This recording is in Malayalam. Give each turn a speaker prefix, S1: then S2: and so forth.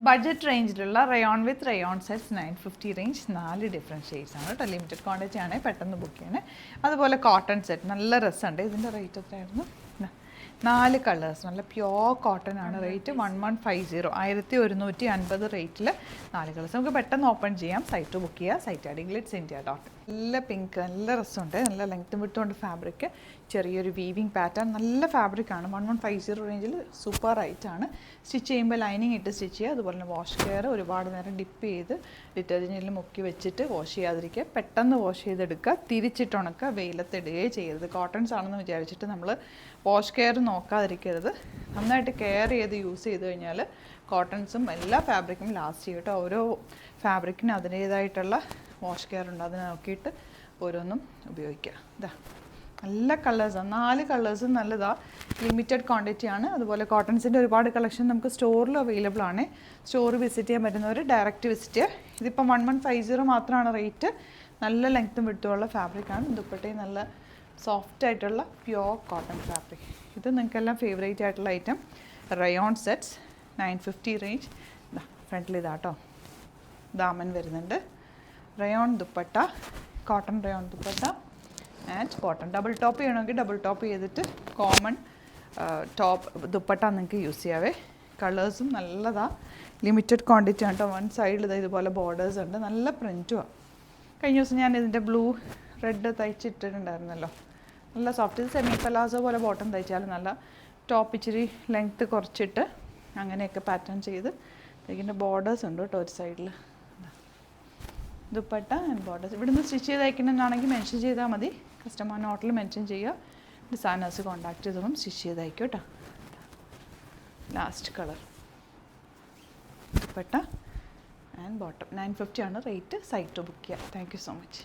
S1: ബഡ്ജറ്റ് റേഞ്ചിലുള്ള rayon with rayon sets 950 range 4 different shades ആണ് കേട്ടോ. ലിമിറ്റഡ് ക്വാണ്ടിറ്റി ആണ്, പെട്ടെന്ന് ബുക്ക് ചെയ്യണേ. അതുപോലെ കോട്ടൺ സെറ്റ് നല്ല രസമുണ്ട്. ഇതിൻ്റെ റേറ്റ് എത്രയായിരുന്നു? 4 കളേഴ്സ് നല്ല പ്യോർ കോട്ടൺ ആണ്. റേറ്റ് 1150, 1150 റേറ്റിൽ 4 കളേഴ്സ്. നമുക്ക് പെട്ടെന്ന് ഓപ്പൺ ചെയ്യാം. സൈറ്റ് ബുക്ക് ചെയ്യുക. സൈറ്റ് ഐ ഡി glitzindia.in. നല്ല പിങ്ക്, നല്ല രസമുണ്ട്. നല്ല ലെങ്ത്തും വിട്ടുകൊണ്ട് ഫാബ്രിക്, ചെറിയൊരു വീവിങ് പാറ്റേൺ, നല്ല ഫാബ്രിക്കാണ്. 1150 റേഞ്ചിൽ സൂപ്പർ റൈറ്റാണ്. സ്റ്റിച്ച് ചെയ്യുമ്പോൾ ലൈനിങ് ഇട്ട് സ്റ്റിച്ച് ചെയ്യുക. അതുപോലെ തന്നെ വാഷ് കെയർ ഒരുപാട് നേരം ഡിപ്പ് ചെയ്ത് ഡിറ്റർജൻറ്റിൽ മുക്കി വെച്ചിട്ട് വാഷ് ചെയ്യാതിരിക്കുക. പെട്ടെന്ന് വാഷ് ചെയ്തെടുക്കുക. തിരിച്ചിട്ടുണക്കുക. വെയിലത്തിടുകയേ ചെയ്യരുത്. കോട്ടൺസ് ആണെന്ന് വിചാരിച്ചിട്ട് നമ്മൾ വാഷ് കെയർ നോക്കാതിരിക്കരുത്. നന്നായിട്ട് കെയർ ചെയ്ത് യൂസ് ചെയ്ത് കഴിഞ്ഞാൽ കോട്ടൺസും എല്ലാ ഫാബ്രിക്കും ലാസ്റ്റ് ചെയ്യും കേട്ടോ. ഓരോ ഫാബ്രിക്കിനും അതിൻ്റേതായിട്ടുള്ള വാഷ് കെയർ ഉണ്ട്. അതിനെ നോക്കിയിട്ട് ഓരോന്നും ഉപയോഗിക്കുക. ഇതാ നല്ല കളേഴ്സാണ്. 4 കളേഴ്സും നല്ലതാണ്. ലിമിറ്റഡ് ക്വാണ്ടിറ്റി ആണ്. അതുപോലെ കോട്ടൺസിൻ്റെ ഒരുപാട് കളക്ഷൻ നമുക്ക് സ്റ്റോറിൽ അവൈലബിൾ ആണ്. സ്റ്റോർ വിസിറ്റ് ചെയ്യാൻ പറ്റുന്നവർ ഡയറക്റ്റ് വിസിറ്റ് ചെയ്യുക. ഇതിപ്പോൾ 1150 മാത്രമാണ് റേറ്റ്. നല്ല ലെങ്ത്തും വിട്ടുമുള്ള ഫാബ്രിക്കാണ്. ദുപ്പട്ടയും നല്ല സോഫ്റ്റ് ആയിട്ടുള്ള പ്യോർ കോട്ടൺ ഫാബ്രിക്. ഇത് നിങ്ങൾക്കെല്ലാം ഫേവറേറ്റ് ആയിട്ടുള്ള ഐറ്റം റയോൺ സെറ്റ്സ് 950 റേഞ്ച്. ഇതാ ഫ്രണ്ടിൽ ഇതാട്ടോ ദാമൻ വരുന്നുണ്ട്. Rayon dupatta, cotton rayon dupatta and cotton. Double top ചെയ്യണമെങ്കിൽ ഡബിൾ ടോപ്പ് ചെയ്തിട്ട് കോമൺ ടോപ്പ് ദുപ്പട്ട നിങ്ങൾക്ക് യൂസ് ചെയ്യാവേ. കളേഴ്സും നല്ലതാണ്. ലിമിറ്റഡ് ക്വാണ്ടിറ്റി ആണ് കേട്ടോ. വൺ സൈഡിൽ ഇതുപോലെ ബോർഡേഴ്സ് ഉണ്ട്. നല്ല പ്രിൻറ്റുമാണ്. കഴിഞ്ഞ ദിവസം ഞാൻ ഇതിൻ്റെ ബ്ലൂ റെഡ് തയ്ച്ചിട്ടിട്ടുണ്ടായിരുന്നല്ലോ. നല്ല സോഫ്റ്റ്. ഇത് സെമി പലാസോ പോലെ ബോട്ടം തയ്ച്ചാൽ നല്ല ടോപ്പ് ഇച്ചിരി ലെങ്ത്ത് കുറച്ചിട്ട് അങ്ങനെയൊക്കെ പാറ്റേൺ ചെയ്ത് ഇതിൻ്റെ ബോർഡേഴ്സ് ഉണ്ട് കേട്ടോ ഒരു സൈഡിൽ. Dupatta and borders. ഇവിടുന്ന് സ്റ്റിച്ച് ചെയ്ത് അയക്കണമെന്നാണെങ്കിൽ മെൻഷൻ ചെയ്താൽ മതി. കസ്റ്റമർ നോട്ടിൽ മെൻഷൻ ചെയ്യുക. ഡിസൈനേഴ്സ് കോൺടാക്ട് ചെയ്തതും സ്റ്റിച്ച് ചെയ്ത് അയക്കും കേട്ടോ. Last colour dupatta and bottom. 950 ആണ് റേറ്റ്. സൈറ്റ് ബുക്ക് ചെയ്യുക. Thank you so much.